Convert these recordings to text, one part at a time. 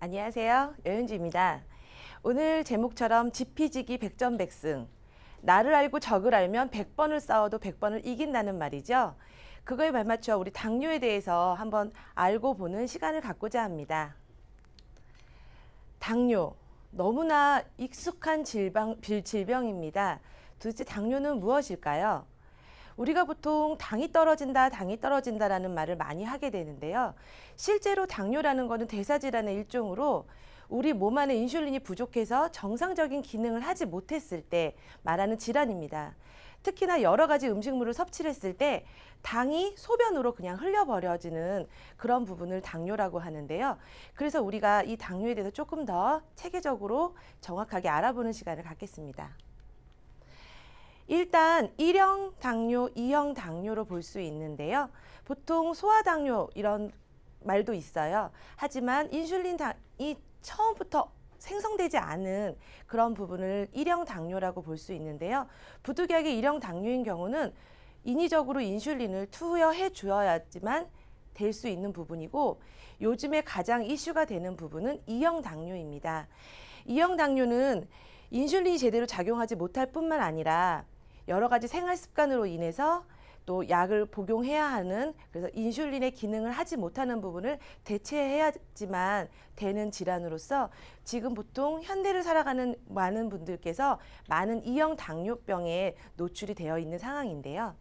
안녕하세요. 여윤주입니다. 오늘 제목처럼 지피지기 백전백승. 나를 알고 적을 알면 100번을 싸워도 100번을 이긴다는 말이죠. 그거에 발맞춰 우리 당뇨에 대해서 한번 알고 보는 시간을 갖고자 합니다. 당뇨. 너무나 익숙한 질병입니다. 도대체 당뇨는 무엇일까요? 우리가 보통 당이 떨어진다라는 말을 많이 하게 되는데요. 실제로 당뇨라는 것은 대사질환의 일종으로 우리 몸 안에 인슐린이 부족해서 정상적인 기능을 하지 못했을 때 말하는 질환입니다. 특히나 여러 가지 음식물을 섭취를 했을 때 당이 소변으로 그냥 흘려버려지는 그런 부분을 당뇨라고 하는데요. 그래서 우리가 이 당뇨에 대해서 조금 더 체계적으로 정확하게 알아보는 시간을 갖겠습니다. 일단 1형 당뇨, 2형 당뇨로 볼 수 있는데요. 보통 소아당뇨 이런 말도 있어요. 하지만 인슐린이 처음부터 생성되지 않은 그런 부분을 1형 당뇨라고 볼 수 있는데요. 부득이하게 1형 당뇨인 경우는 인위적으로 인슐린을 투여해 주어야지만 될 수 있는 부분이고, 요즘에 가장 이슈가 되는 부분은 2형 당뇨입니다. 2형 당뇨는 인슐린이 제대로 작용하지 못할 뿐만 아니라 여러 가지 생활 습관으로 인해서 또 약을 복용해야 하는, 그래서 인슐린의 기능을 하지 못하는 부분을 대체해야지만 되는 질환으로서 지금 보통 현대를 살아가는 많은 분들께서 많은 2형 당뇨병에 노출이 되어 있는 상황인데요.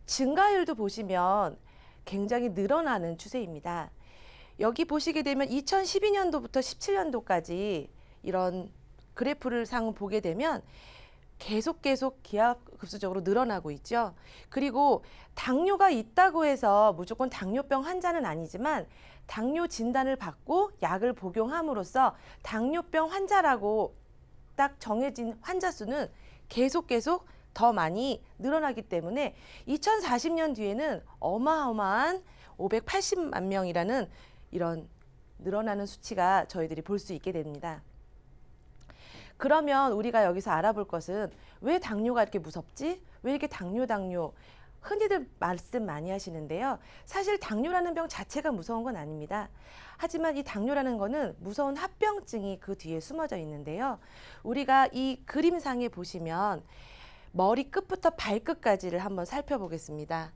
증가율도 보시면 굉장히 늘어나는 추세입니다. 여기 보시게 되면 2012년도부터 17년도까지 이런 그래프를 보게 되면 계속 기하급수적으로 늘어나고 있죠. 그리고 당뇨가 있다고 해서 무조건 당뇨병 환자는 아니지만 당뇨 진단을 받고 약을 복용함으로써 당뇨병 환자라고 딱 정해진 환자 수는 계속 더 많이 늘어나기 때문에 2040년 뒤에는 어마어마한 580만 명이라는 이런 늘어나는 수치가 저희들이 볼 수 있게 됩니다. 그러면 우리가 여기서 알아볼 것은 왜 당뇨가 이렇게 무섭지? 왜 이렇게 당뇨? 흔히들 말씀 많이 하시는데요. 사실 당뇨라는 병 자체가 무서운 건 아닙니다. 하지만 이 당뇨라는 거는 무서운 합병증이 그 뒤에 숨어져 있는데요. 우리가 이 그림상에 보시면 머리 끝부터 발끝까지를 한번 살펴보겠습니다.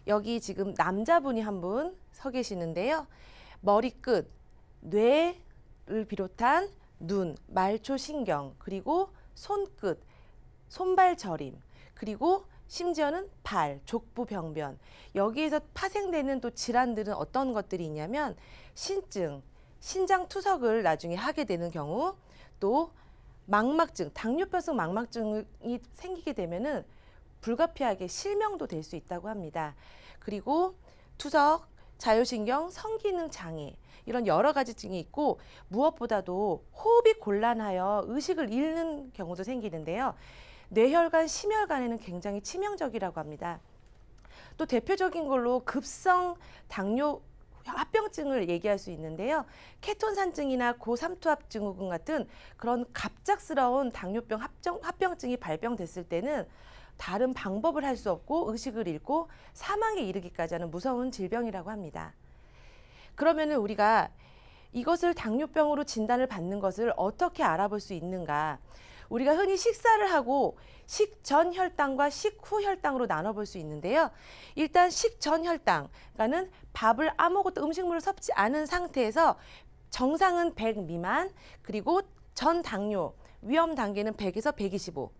여기 지금 남자분이 한 분 서 계시는데요. 머리끝, 뇌를 비롯한 눈, 말초신경, 그리고 손끝, 손발 저림, 그리고 심지어는 발, 족부병변. 여기에서 파생되는 또 질환들은 어떤 것들이 있냐면 신증, 신장 투석을 나중에 하게 되는 경우, 또 망막증, 당뇨병성 망막증이 생기게 되면은 불가피하게 실명도 될 수 있다고 합니다. 그리고 투석, 자율신경, 성기능 장애, 이런 여러 가지 증이 있고, 무엇보다도 호흡이 곤란하여 의식을 잃는 경우도 생기는데요. 뇌혈관, 심혈관에는 굉장히 치명적이라고 합니다. 또 대표적인 걸로 급성 당뇨 합병증을 얘기할 수 있는데요. 케톤산증이나 고삼투압 증후군 같은 그런 갑작스러운 당뇨병 합병증이 발병됐을 때는 다른 방법을 할 수 없고 의식을 잃고 사망에 이르기까지 하는 무서운 질병이라고 합니다. 그러면은 우리가 이것을 당뇨병으로 진단을 받는 것을 어떻게 알아볼 수 있는가? 우리가 흔히 식사를 하고 식전 혈당과 식후 혈당으로 나눠볼 수 있는데요. 일단 식전 혈당, 그러니까는 밥을 아무것도 음식물을 섭취 않은 상태에서 정상은 100 미만, 그리고 전 당뇨, 위험 단계는 100에서 125.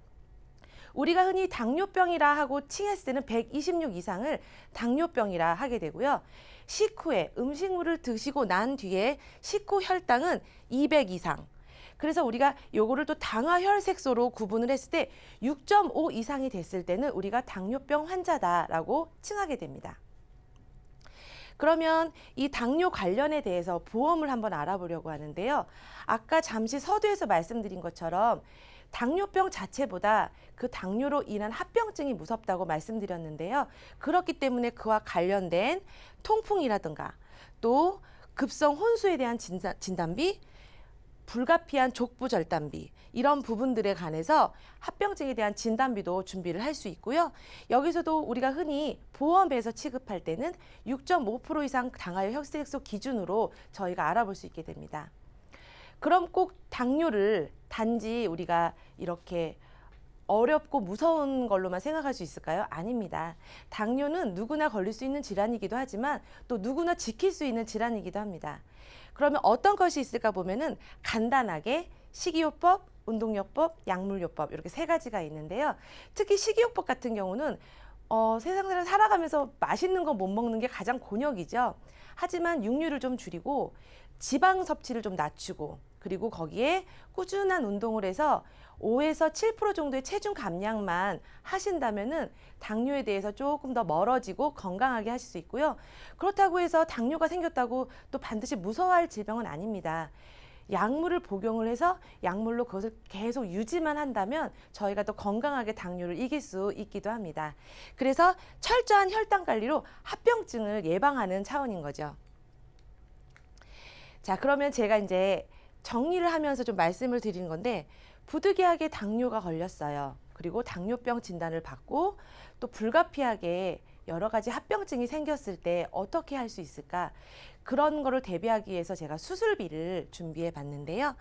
우리가 흔히 당뇨병이라 하고 칭했을 때는 126 이상을 당뇨병이라 하게 되고요. 식후에 음식물을 드시고 난 뒤에 식후 혈당은 200 이상. 그래서 우리가 요거를 또 당화혈색소로 구분을 했을 때 6.5 이상이 됐을 때는 우리가 당뇨병 환자다라고 칭하게 됩니다. 그러면 이 당뇨 관련에 대해서 보험을 한번 알아보려고 하는데요. 아까 잠시 서두에서 말씀드린 것처럼 당뇨병 자체보다 그 당뇨로 인한 합병증이 무섭다고 말씀드렸는데요. 그렇기 때문에 그와 관련된 통풍이라든가 또 급성 혼수에 대한 진단비, 불가피한 족부절단비 이런 부분들에 관해서 합병증에 대한 진단비도 준비를 할 수 있고요. 여기서도 우리가 흔히 보험에서 취급할 때는 6.5% 이상 당하여 혈색소 기준으로 저희가 알아볼 수 있게 됩니다. 그럼 꼭 당뇨를 단지 우리가 이렇게 어렵고 무서운 걸로만 생각할 수 있을까요? 아닙니다. 당뇨는 누구나 걸릴 수 있는 질환이기도 하지만 또 누구나 지킬 수 있는 질환이기도 합니다. 그러면 어떤 것이 있을까 보면은 간단하게 식이요법, 운동요법, 약물요법 이렇게 세 가지가 있는데요. 특히 식이요법 같은 경우는 세상을 살아가면서 맛있는 거 못 먹는 게 가장 곤욕이죠. 하지만 육류를 좀 줄이고 지방 섭취를 좀 낮추고 그리고 거기에 꾸준한 운동을 해서 5에서 7% 정도의 체중 감량만 하신다면은 당뇨에 대해서 조금 더 멀어지고 건강하게 하실 수 있고요. 그렇다고 해서 당뇨가 생겼다고 또 반드시 무서워할 질병은 아닙니다. 약물을 복용을 해서 약물로 그것을 계속 유지만 한다면 저희가 또 건강하게 당뇨를 이길 수 있기도 합니다. 그래서 철저한 혈당 관리로 합병증을 예방하는 차원인 거죠. 자, 그러면 제가 이제 정리를 하면서 좀 말씀을 드리는 건데 부득이하게 당뇨가 걸렸어요. 그리고 당뇨병 진단을 받고 또 불가피하게 여러 가지 합병증이 생겼을 때 어떻게 할 수 있을까? 그런 거를 대비하기 위해서 제가 수술비를 준비해 봤는데요.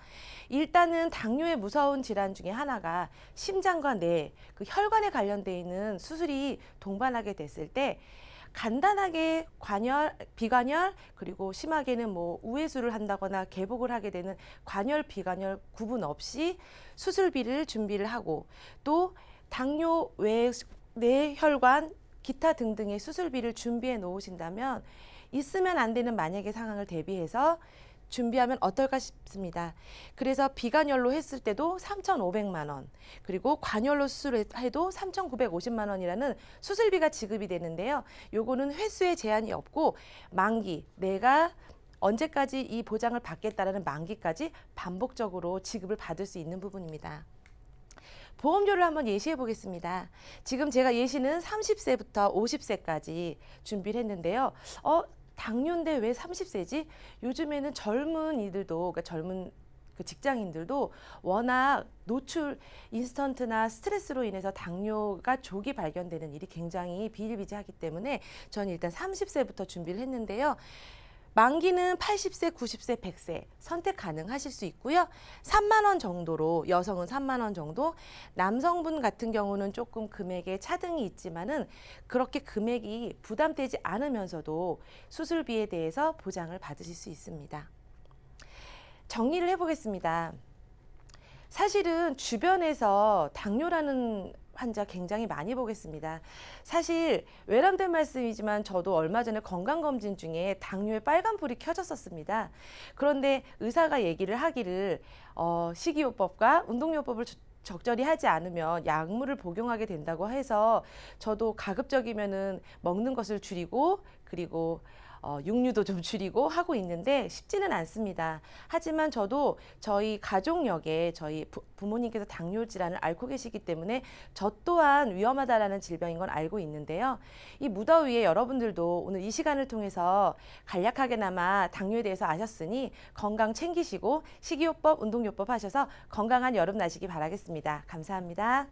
일단은 당뇨의 무서운 질환 중에 하나가 심장과 뇌, 그 혈관에 관련되어 있는 수술이 동반하게 됐을 때 간단하게 관열, 비관열, 그리고 심하게는 뭐 우회수를 한다거나 개복을 하게 되는 관열, 비관열 구분 없이 수술비를 준비를 하고 또 당뇨 외 뇌혈관, 기타 등등의 수술비를 준비해 놓으신다면 있으면 안 되는 만약의 상황을 대비해서 준비하면 어떨까 싶습니다. 그래서 비관열로 했을 때도 3,500만 원, 그리고 관열로 수술해도 3,950만 원이라는 수술비가 지급이 되는데요. 요거는 횟수에 제한이 없고 만기, 내가 언제까지 이 보장을 받겠다라는 만기까지 반복적으로 지급을 받을 수 있는 부분입니다. 보험료를 한번 예시해 보겠습니다. 지금 제가 예시는 30세부터 50세까지 준비를 했는데요. 당뇨인데 왜 30세지? 요즘에는 젊은이들도, 그러니까 젊은 그 직장인들도 워낙 노출, 인스턴트나 스트레스로 인해서 당뇨가 조기 발견되는 일이 굉장히 비일비재하기 때문에 저는 일단 30세부터 준비를 했는데요. 만기는 80세, 90세, 100세 선택 가능하실 수 있고요. 3만 원 정도로, 여성은 3만 원 정도, 남성분 같은 경우는 조금 금액에 차등이 있지만은 그렇게 금액이 부담되지 않으면서도 수술비에 대해서 보장을 받으실 수 있습니다. 정리를 해보겠습니다. 사실은 주변에서 당뇨라는 환자 굉장히 많이 보겠습니다. 사실 외람된 말씀이지만 저도 얼마 전에 건강검진 중에 당뇨의 빨간불이 켜졌었습니다. 그런데 의사가 얘기를 하기를 식이요법과 운동요법을 적절히 하지 않으면 약물을 복용하게 된다고 해서 저도 가급적이면은 먹는 것을 줄이고 그리고 육류도 좀 줄이고 하고 있는데 쉽지는 않습니다. 하지만 저도 저희 가족력에 저희 부모님께서 당뇨 질환을 앓고 계시기 때문에 저 또한 위험하다라는 질병인 건 알고 있는데요. 이 무더위에 여러분들도 오늘 이 시간을 통해서 간략하게나마 당뇨에 대해서 아셨으니 건강 챙기시고 식이요법, 운동요법 하셔서 건강한 여름 나시기 바라겠습니다. 감사합니다.